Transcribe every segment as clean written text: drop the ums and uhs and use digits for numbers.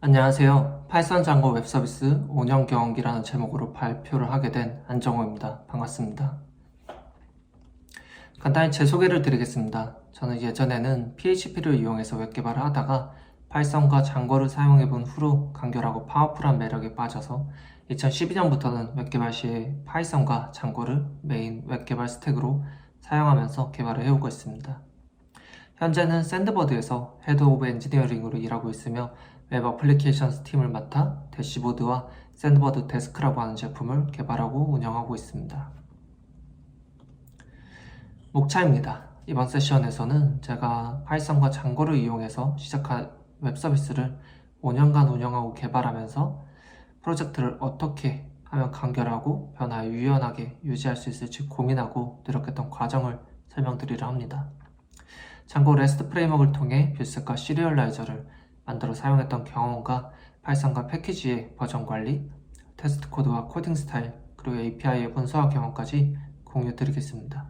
안녕하세요. 파이썬 장고 웹서비스 운영 경험기라는 제목으로 발표를 하게 된 안정호입니다. 반갑습니다. 간단히 제 소개를 드리겠습니다. 저는 예전에는 PHP를 이용해서 웹 개발을 하다가 파이썬과 장고를 사용해 본 후로 간결하고 파워풀한 매력에 빠져서 2012년부터는 웹 개발 시에 파이썬과 장고를 메인 웹 개발 스택으로 사용하면서 개발을 해오고 있습니다. 현재는 샌드버드에서 헤드 오브 엔지니어링으로 일하고 있으며 웹 어플리케이션스 팀을 맡아 대시보드와 샌드버드 데스크라고 하는 제품을 개발하고 운영하고 있습니다. 목차입니다. 이번 세션에서는 제가 파이썬과 장고를 이용해서 시작한 웹 서비스를 5년간 운영하고 개발하면서 프로젝트를 어떻게 하면 간결하고 변화에 유연하게 유지할 수 있을지 고민하고 노력했던 과정을 설명드리려 합니다. 참고 REST 프레임워크를 통해 뷰셋과 시리얼라이저를 만들어 사용했던 경험과 파이썬과 패키지의 버전 관리, 테스트 코드와 코딩 스타일, 그리고 API의 문서화 경험까지 공유 드리겠습니다.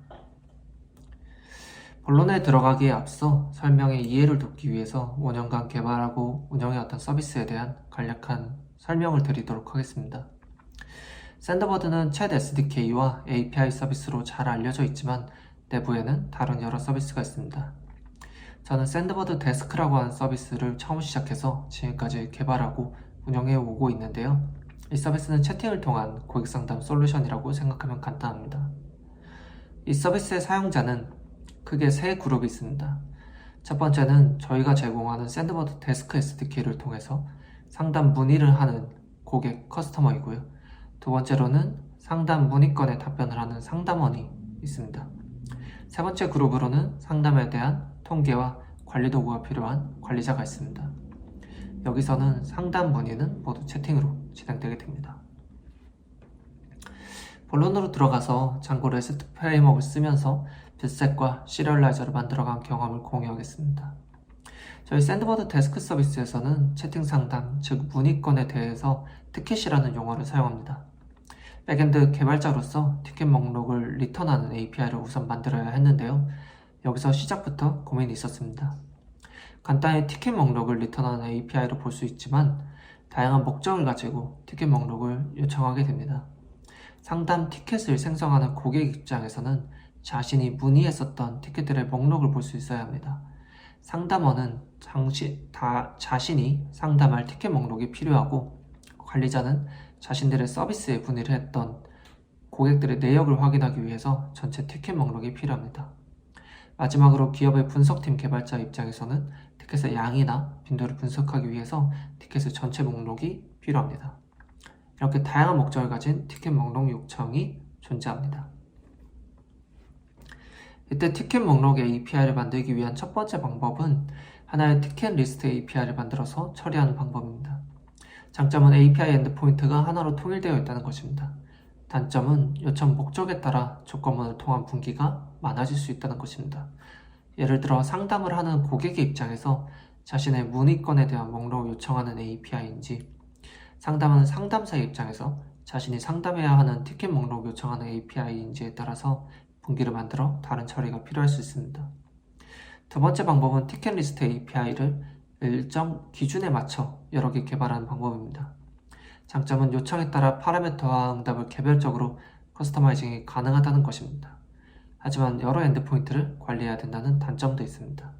본론에 들어가기에 앞서 설명의 이해를 돕기 위해서 5년간 개발하고 운영해왔던 서비스에 대한 간략한 설명을 드리도록 하겠습니다. 샌드버드는 챗 SDK와 API 서비스로 잘 알려져 있지만 내부에는 다른 여러 서비스가 있습니다. 저는 샌드버드 데스크라고 하는 서비스를 처음 시작해서 지금까지 개발하고 운영해 오고 있는데요. 이 서비스는 채팅을 통한 고객상담 솔루션이라고 생각하면 간단합니다. 이 서비스의 사용자는 크게 세 그룹이 있습니다. 첫 번째는 저희가 제공하는 샌드버드 데스크 SDK를 통해서 상담 문의를 하는 고객 커스터머이고요. 두 번째로는 상담 문의건에 답변을 하는 상담원이 있습니다. 세 번째 그룹으로는 상담에 대한 통계와 관리 도구가 필요한 관리자가 있습니다. 여기서는 상담 문의는 모두 채팅으로 진행되게 됩니다. 본론으로 들어가서 장고 REST 프레임워크를 쓰면서 뷰셋과 시리얼라이저를 만들어간 경험을 공유하겠습니다. 저희 샌드버드 데스크 서비스에서는 채팅 상담, 즉 문의건에 대해서 티켓이라는 용어를 사용합니다. 백엔드 개발자로서 티켓 목록을 리턴하는 API를 우선 만들어야 했는데요. 여기서 시작부터 고민이 있었습니다. 간단히 티켓 목록을 리턴하는 API로 볼 수 있지만 다양한 목적을 가지고 티켓 목록을 요청하게 됩니다. 상담 티켓을 생성하는 고객 입장에서는 자신이 문의했었던 티켓들의 목록을 볼 수 있어야 합니다. 상담원은 자신이 상담할 티켓 목록이 필요하고 관리자는 자신들의 서비스에 문의를 했던 고객들의 내역을 확인하기 위해서 전체 티켓 목록이 필요합니다. 마지막으로 기업의 분석팀 개발자 입장에서는 티켓의 양이나 빈도를 분석하기 위해서 티켓의 전체 목록이 필요합니다. 이렇게 다양한 목적을 가진 티켓 목록 요청이 존재합니다. 이때 티켓 목록 API를 만들기 위한 첫 번째 방법은 하나의 티켓 리스트 API를 만들어서 처리하는 방법입니다. 장점은 API 엔드포인트가 하나로 통일되어 있다는 것입니다. 단점은 요청 목적에 따라 조건문을 통한 분기가 많아질 수 있다는 것입니다. 예를 들어 상담을 하는 고객의 입장에서 자신의 문의건에 대한 목록을 요청하는 API인지, 상담하는 상담사의 입장에서 자신이 상담해야 하는 티켓 목록 요청하는 API인지에 따라서 분기를 만들어 다른 처리가 필요할 수 있습니다. 두 번째 방법은 티켓 리스트 API를 일정 기준에 맞춰 여러 개 개발하는 방법입니다. 장점은 요청에 따라 파라미터와 응답을 개별적으로 커스터마이징이 가능하다는 것입니다. 하지만 여러 엔드포인트를 관리해야 된다는 단점도 있습니다.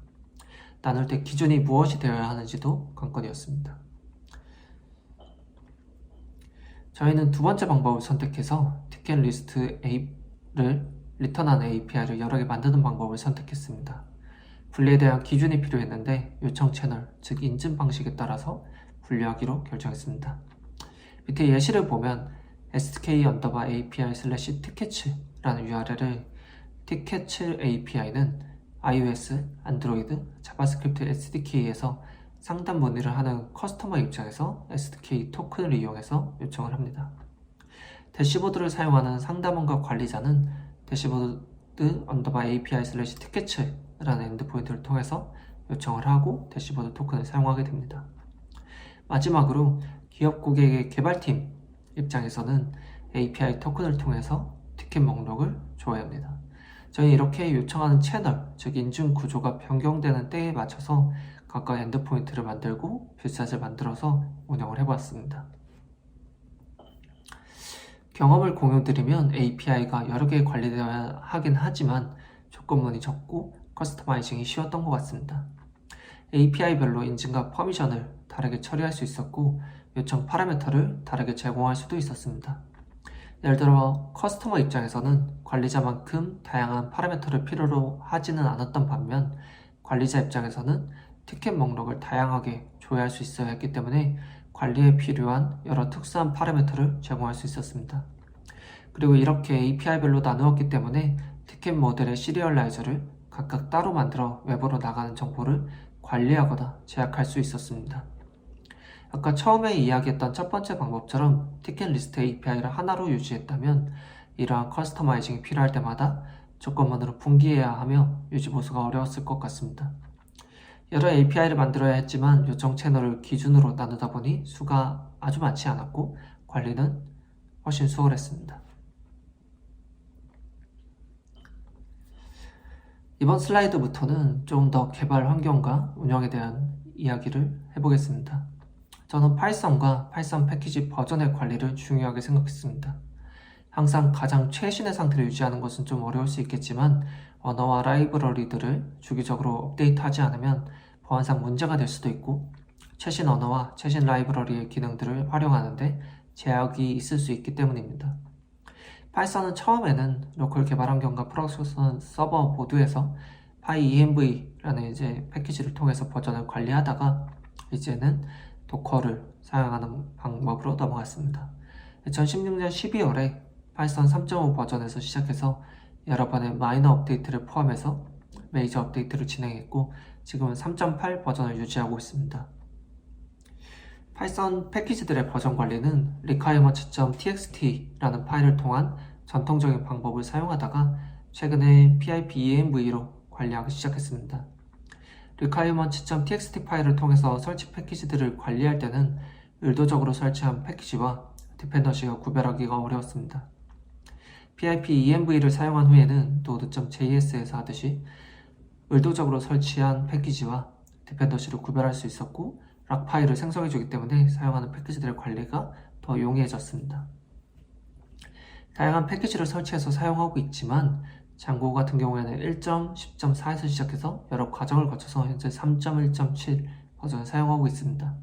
나눌 때 기준이 무엇이 되어야 하는지도 관건이었습니다. 저희는 두 번째 방법을 선택해서 티켓 리스트를 리턴하는 API를 여러 개 만드는 방법을 선택했습니다. 분리에 대한 기준이 필요했는데 요청 채널, 즉 인증 방식에 따라서 분류하기로 결정했습니다. 밑에 예시를 보면 sk_API/tickets라는 URL을 tickets API는 iOS, 안드로이드, 자바스크립트 SDK에서 상담 문의를 하는 커스터머 입장에서 SDK 토큰을 이용해서 요청을 합니다. 대시보드를 사용하는 상담원과 관리자는 dashboard_API/tickets라는 엔드포인트를 통해서 요청을 하고 대시보드 토큰을 사용하게 됩니다. 마지막으로 기업 고객의 개발팀 입장에서는 API 토큰을 통해서 티켓 목록을 줘야 합니다. 저희는 이렇게 요청하는 채널, 즉 인증 구조가 변경되는 때에 맞춰서 각각 엔드포인트를 만들고 뷰셋을 만들어서 운영을 해보았습니다. 경험을 공유드리면 API가 여러 개 관리되어야 하긴 하지만 조건문이 적고 커스터마이징이 쉬웠던 것 같습니다. API별로 인증과 퍼미션을 다르게 처리할 수 있었고 요청 파라미터를 다르게 제공할 수도 있었습니다. 예를 들어 커스터머 입장에서는 관리자만큼 다양한 파라미터를 필요로 하지는 않았던 반면 관리자 입장에서는 티켓 목록을 다양하게 조회할 수 있어야 했기 때문에 관리에 필요한 여러 특수한 파라미터를 제공할 수 있었습니다. 그리고 이렇게 API별로 나누었기 때문에 티켓 모델의 시리얼라이저를 각각 따로 만들어 외부로 나가는 정보를 관리하거나 제약할 수 있었습니다. 아까 처음에 이야기했던 첫 번째 방법처럼 티켓 리스트 API를 하나로 유지했다면 이러한 커스터마이징이 필요할 때마다 조건문으로 분기해야 하며 유지 보수가 어려웠을 것 같습니다. 여러 API를 만들어야 했지만 요청 채널을 기준으로 나누다 보니 수가 아주 많지 않았고 관리는 훨씬 수월했습니다. 이번 슬라이드부터는 좀 더 개발 환경과 운영에 대한 이야기를 해보겠습니다. 저는 파이썬과 파이썬 패키지 버전의 관리를 중요하게 생각했습니다. 항상 가장 최신의 상태를 유지하는 것은 좀 어려울 수 있겠지만 언어와 라이브러리들을 주기적으로 업데이트하지 않으면 보안상 문제가 될 수도 있고 최신 언어와 최신 라이브러리의 기능들을 활용하는데 제약이 있을 수 있기 때문입니다. 파이썬은 처음에는 로컬 개발 환경과 프로덕션 서버 모두에서 PyEnv라는 패키지를 통해서 버전을 관리하다가 이제는 도커를 사용하는 방법으로 넘어갔습니다. 2016년 12월에 파이썬 3.5 버전에서 시작해서 여러 번의 마이너 업데이트를 포함해서 메이저 업데이트를 진행했고 지금은 3.8 버전을 유지하고 있습니다. 파이썬 패키지들의 버전 관리는 requirements.txt라는 파일을 통한 전통적인 방법을 사용하다가 최근에 pipenv로 관리하기 시작했습니다. requirements.txt 파일을 통해서 설치 패키지들을 관리할 때는 의도적으로 설치한 패키지와 디펜던시가 구별하기가 어려웠습니다. pipenv를 사용한 후에는 node.js에서 하듯이 의도적으로 설치한 패키지와 디펜던시를 구별할 수 있었고 락 파일을 생성해주기 때문에 사용하는 패키지들의 관리가 더 용이해졌습니다. 다양한 패키지를 설치해서 사용하고 있지만 장고 같은 경우에는 1.10.4에서 시작해서 여러 과정을 거쳐서 현재 3.1.7 버전을 사용하고 있습니다.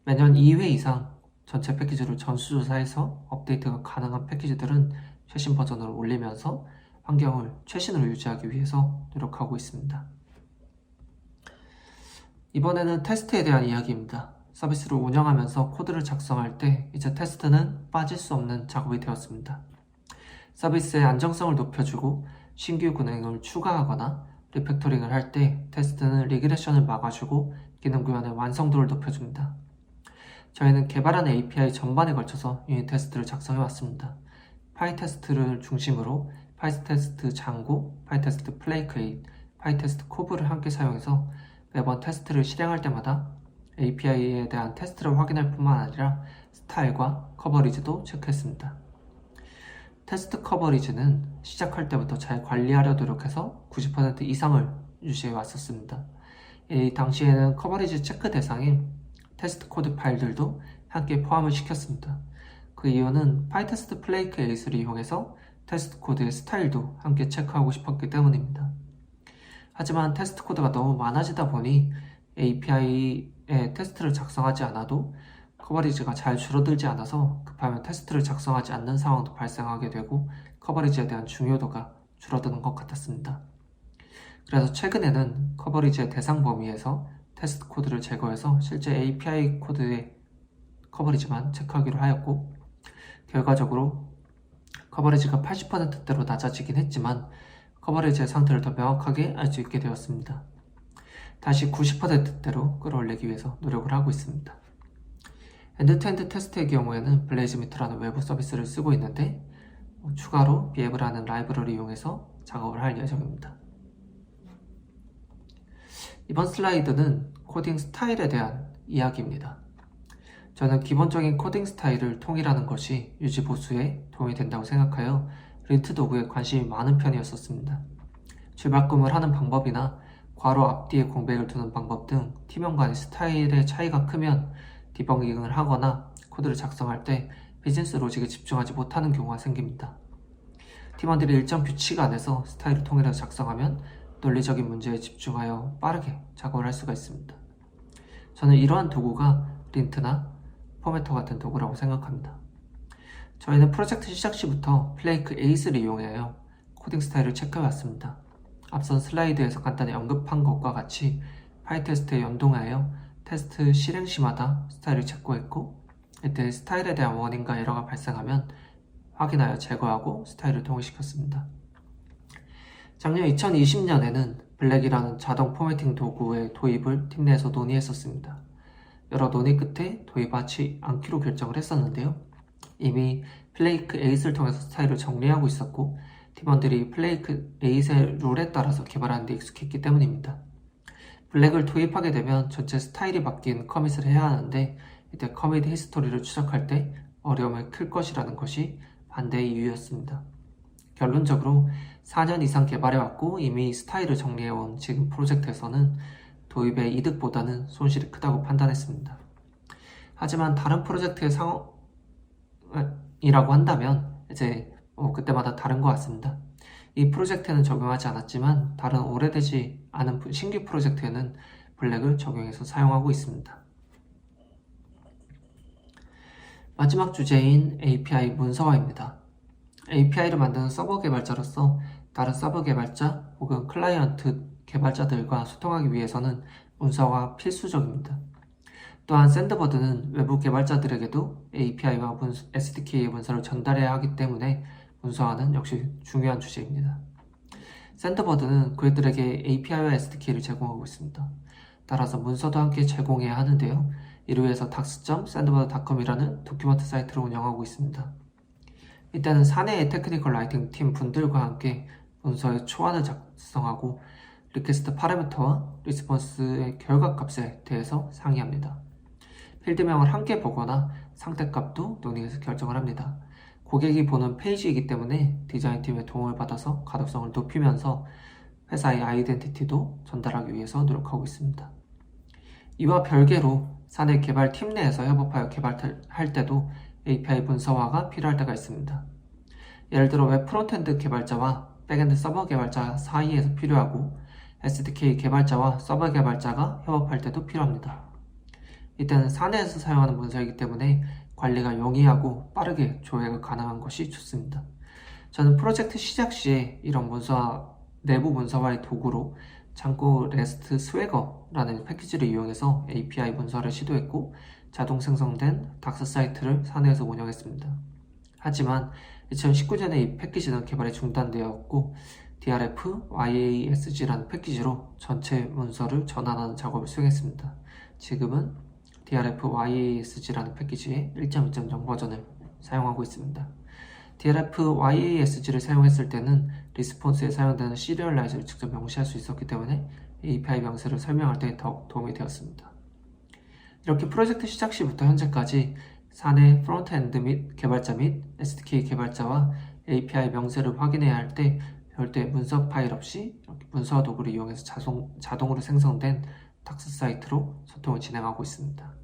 매년 2회 이상 전체 패키지를 전수조사해서 업데이트가 가능한 패키지들은 최신 버전으로 올리면서 환경을 최신으로 유지하기 위해서 노력하고 있습니다. 이번에는 테스트에 대한 이야기입니다. 서비스를 운영하면서 코드를 작성할 때 이제 테스트는 빠질 수 없는 작업이 되었습니다. 서비스의 안정성을 높여주고 신규 기능을 추가하거나 리팩토링을 할 때 테스트는 리그레션을 막아주고 기능 구현의 완성도를 높여줍니다. 저희는 개발한 API 전반에 걸쳐서 유닛 테스트를 작성해 왔습니다. 파이테스트를 중심으로 파이테스트 장고, 파이테스트 플레이크레이트, 파이테스트 코브를 함께 사용해서 매번 테스트를 실행할 때마다 API에 대한 테스트를 확인할 뿐만 아니라 스타일과 커버리지도 체크했습니다. 테스트 커버리지는 시작할 때부터 잘 관리하려 노력해서 90% 이상을 유지해 왔었습니다. 이 당시에는 커버리지 체크 대상인 테스트 코드 파일들도 함께 포함을 시켰습니다. 그 이유는 파이테스트 플레이크 에이스를 이용해서 테스트 코드의 스타일도 함께 체크하고 싶었기 때문입니다. 하지만 테스트 코드가 너무 많아지다 보니 API에 테스트를 작성하지 않아도 커버리지가 잘 줄어들지 않아서 급하면 테스트를 작성하지 않는 상황도 발생하게 되고 커버리지에 대한 중요도가 줄어드는 것 같았습니다. 그래서 최근에는 커버리지의 대상 범위에서 테스트 코드를 제거해서 실제 API 코드의 커버리지만 체크하기로 하였고 결과적으로 커버리지가 80%대로 낮아지긴 했지만 커버리지의 상태를 더 명확하게 알 수 있게 되었습니다. 다시 90%대로 끌어올리기 위해서 노력을 하고 있습니다. 엔드-투-엔드 테스트의 경우에는 블레이즈미터라는 외부 서비스를 쓰고 있는데 추가로 Behave라는 라이브러리 이용해서 작업을 할 예정입니다. 이번 슬라이드는 코딩 스타일에 대한 이야기입니다. 저는 기본적인 코딩 스타일을 통일하는 것이 유지 보수에 도움이 된다고 생각하여 린트 도구에 관심이 많은 편이었습니다. 줄바꿈을 하는 방법이나 괄호 앞뒤에 공백을 두는 방법 등 팀원 간의 스타일의 차이가 크면 디버깅을 하거나 코드를 작성할 때 비즈니스 로직에 집중하지 못하는 경우가 생깁니다. 팀원들이 일정 규칙 안에서 스타일을 통일해서 작성하면 논리적인 문제에 집중하여 빠르게 작업을 할 수가 있습니다. 저는 이러한 도구가 린트나 포매터 같은 도구라고 생각합니다. 저희는 프로젝트 시작 시부터 플레이크 8을 이용하여 코딩 스타일을 체크해왔습니다. 앞선 슬라이드에서 간단히 언급한 것과 같이 파이테스트에 연동하여 테스트 실행 시마다 스타일을 체크했고, 이때 스타일에 대한 원인과 에러가 발생하면 확인하여 제거하고 스타일을 동일시켰습니다. 작년 2020년에는 블랙이라는 자동 포매팅 도구의 도입을 팀 내에서 논의했었습니다. 여러 논의 끝에 도입하지 않기로 결정을 했었는데요. 이미 플레이크 8을 통해서 스타일을 정리하고 있었고, 팀원들이 플레이크 8의 룰에 따라서 개발하는 데 익숙했기 때문입니다. 블랙을 도입하게 되면 전체 스타일이 바뀐 커밋을 해야 하는데, 이때 커밋 히스토리를 추적할 때 어려움이 클 것이라는 것이 반대의 이유였습니다. 결론적으로 4년 이상 개발해왔고 이미 스타일을 정리해온 지금 프로젝트에서는 도입의 이득보다는 손실이 크다고 판단했습니다. 하지만 다른 프로젝트의 상황이라고 한다면 이제 그때마다 다른 것 같습니다. 이 프로젝트에는 적용하지 않았지만 다른 오래되지 않은 신규 프로젝트에는 블랙을 적용해서 사용하고 있습니다. 마지막 주제인 API 문서화입니다. API를 만드는 서버 개발자로서 다른 서버 개발자 혹은 클라이언트 개발자들과 소통하기 위해서는 문서화가 필수적입니다. 또한 샌드버드는 외부 개발자들에게도 API와 SDK의 문서를 전달해야 하기 때문에 문서화는 역시 중요한 주제입니다. 샌드버드는 그들에게 API와 SDK를 제공하고 있습니다. 따라서 문서도 함께 제공해야 하는데요. 이를 위해서 dax.sandboard.com이라는 도큐먼트 사이트를 운영하고 있습니다. 이때는 사내의 테크니컬 라이팅 팀 분들과 함께 문서의 초안을 작성하고 리퀘스트 파라미터와 리스폰스의 결과값에 대해서 상의합니다. 필드명을 함께 보거나 상태값도 논의해서 결정을 합니다. 고객이 보는 페이지이기 때문에 디자인팀의 도움을 받아서 가독성을 높이면서 회사의 아이덴티티도 전달하기 위해서 노력하고 있습니다. 이와 별개로 사내 개발팀 내에서 협업하여 개발할 때도 API 문서화가 필요할 때가 있습니다. 예를 들어 웹 프론트엔드 개발자와 백엔드 서버 개발자 사이에서 필요하고 SDK 개발자와 서버 개발자가 협업할 때도 필요합니다. 이때는 사내에서 사용하는 문서이기 때문에 관리가 용이하고 빠르게 조회가 가능한 것이 좋습니다. 저는 프로젝트 시작 시에 이런 내부 문서화의 도구로 창구 REST 스웨거라는 패키지를 이용해서 API 문서를 시도했고 자동 생성된 닥스 사이트를 사내에서 운영했습니다. 하지만 2019년에 이 패키지는 개발이 중단되었고 DRF YASG라는 패키지로 전체 문서를 전환하는 작업을 수행했습니다. 지금은 DRF YASG라는 패키지의 1.2.0 버전을 사용하고 있습니다. DRF YASG를 사용했을 때는 리스폰스에 사용되는 시리얼라이저를 직접 명시할 수 있었기 때문에 API 명세를 설명할 때 더욱 도움이 되었습니다. 이렇게 프로젝트 시작 시부터 현재까지 사내 프론트엔드 및 개발자 및 SDK 개발자와 API 명세를 확인해야 할 때 별도의 문서 파일 없이 이렇게 문서 도구를 이용해서 자동으로 생성된 닥스 사이트로 소통을 진행하고 있습니다.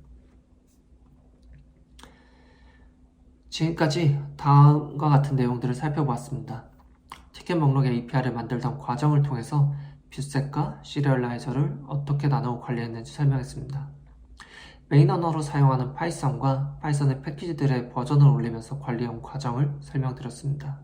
지금까지 다음과 같은 내용들을 살펴보았습니다. 티켓 목록 API를 만들던 과정을 통해서 뷰셋과 시리얼라이저를 어떻게 나누어 관리했는지 설명했습니다. 메인 언어로 사용하는 파이썬과 파이썬의 패키지들의 버전을 올리면서 관리한 과정을 설명드렸습니다.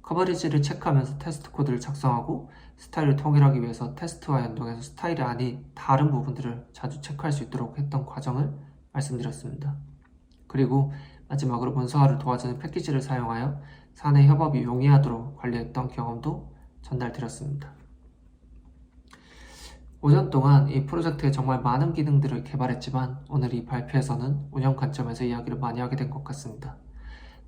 커버리지를 체크하면서 테스트 코드를 작성하고 스타일을 통일하기 위해서 테스트와 연동해서 스타일이 아닌 다른 부분들을 자주 체크할 수 있도록 했던 과정을 말씀드렸습니다. 그리고 마지막으로 문서화를 도와주는 패키지를 사용하여 사내 협업이 용이하도록 관리했던 경험도 전달드렸습니다. 5년 동안 이 프로젝트에 정말 많은 기능들을 개발했지만 오늘 이 발표에서는 운영 관점에서 이야기를 많이 하게 된 것 같습니다.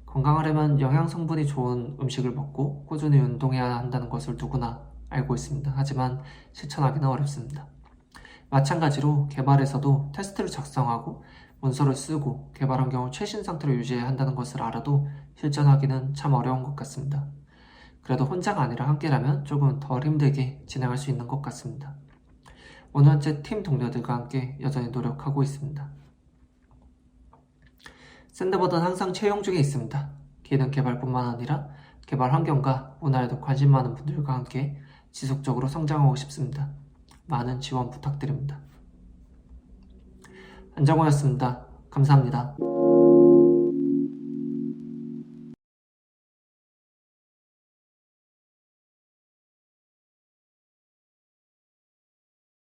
건강하려면 영양 성분이 좋은 음식을 먹고 꾸준히 운동해야 한다는 것을 누구나 알고 있습니다. 하지만 실천하기는 어렵습니다. 마찬가지로 개발에서도 테스트를 작성하고 문서를 쓰고 개발 환경을 최신 상태로 유지해야 한다는 것을 알아도 실천하기는 참 어려운 것 같습니다. 그래도 혼자가 아니라 함께라면 조금 덜 힘들게 진행할 수 있는 것 같습니다. 5년째 팀 동료들과 함께 여전히 노력하고 있습니다. 샌드버드는 항상 채용 중에 있습니다. 기능 개발뿐만 아니라 개발 환경과 문화에도 관심 많은 분들과 함께 지속적으로 성장하고 싶습니다. 많은 지원 부탁드립니다. 안정호였습니다. 감사합니다.